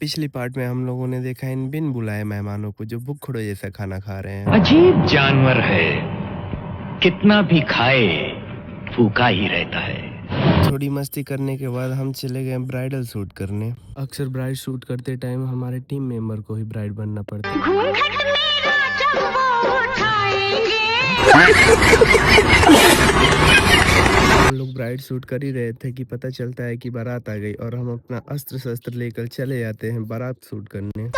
पिछली पार्ट में हम लोगों ने देखा इन बिन बुलाए मेहमानों को जो भूखड़ों जैसा खाना खा रहे हैं। अजीब जानवर है, कितना भी खाए भूखा ही रहता है। थोड़ी मस्ती करने के बाद हम चले गए ब्राइडल शूट करने। अक्सर ब्राइड शूट करते टाइम हमारे टीम मेंबर को ही ब्राइड बनना पड़ता है। घूंघट मेरा जब वो उठाएंगे। हम लोग ब्राइड शूट कर ही रहे थे कि पता चलता है कि बारात आ गई और हम अपना अस्त्र शस्त्र लेकर चले जाते हैं बारात शूट करने।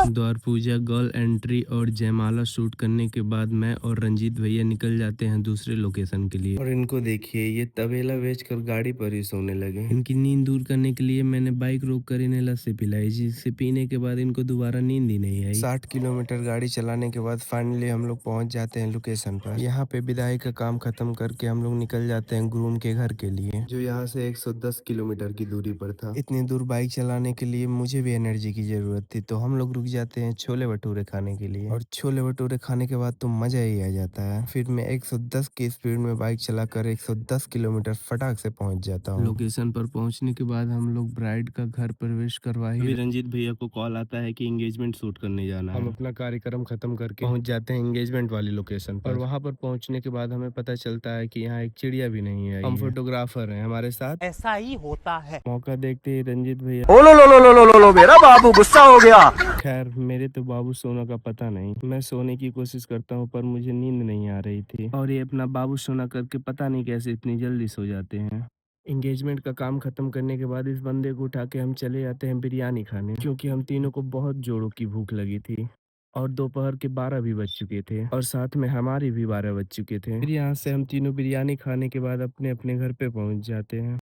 द्वार पूजा, गर्ल एंट्री और जयमाला शूट करने के बाद मैं और रंजीत भैया निकल जाते हैं दूसरे लोकेशन के लिए। और इनको देखिए, ये तबेला बेचकर गाड़ी पर ही सोने लगे। इनकी नींद दूर करने के लिए मैंने बाइक रोक कर इन्हें लस्सी पिलाई, जिससे पीने के बाद इनको दोबारा नींद ही नहीं आई। 60 किलोमीटर गाड़ी चलाने के बाद फाइनली हम लोग पहुंच जाते हैं लोकेशन पर। यहाँ पे विदाई का काम खत्म करके हम लोग निकल जाते हैं ग्रूम के घर के लिए, जो यहाँ से 110 किलोमीटर की दूरी पर था। इतनी दूर बाइक चलाने के लिए मुझे भी एनर्जी की जरूरत थी, तो हम लोग रुक जाते हैं छोले भटूरे खाने के लिए। और छोले भटूरे खाने के बाद तो मजा ही आ जाता है। फिर मैं 110 की स्पीड में बाइक चलाकर 110 किलोमीटर फटाक से पहुंच जाता हूँ। लोकेशन पर पहुंचने के बाद हम लोग ब्राइड का घर प्रवेश करवा ही अभी रंजीत भैया को कॉल आता है कि एंगेजमेंट शूट करने जाना है। हम अपना कार्यक्रम खत्म करके पहुंच जाते हैं एंगेजमेंट वाली लोकेशन पर। और वहां पर पहुंचने के बाद हमें पता चलता है कि यहाँ एक चिड़िया भी नहीं आई। हम फोटोग्राफर हैं, हमारे साथ ऐसा ही होता है। मौका देखते ही रंजीत भैया ओ लो लो लो लो लो लो लो, मेरा बाबू गुस्सा हो गया। खैर मेरे तो बाबू सोना का पता नहीं। मैं सोने की कोशिश करता हूँ पर मुझे नींद नहीं आ रही थी, और ये अपना बाबू सोना करके पता नहीं कैसे इतनी जल्दी सो जाते हैं। एंगेजमेंट का काम खत्म करने के बाद इस बंदे को उठा के हम चले जाते हैं बिरयानी खाने, क्योंकि हम तीनों को बहुत जोरों की भूख लगी थी और दोपहर के 12 भी बज चुके थे और साथ में हमारे भी 12 बज चुके थे। फिर यहाँ से हम तीनों बिरयानी खाने के बाद अपने अपने घर पे पहुंच जाते हैं।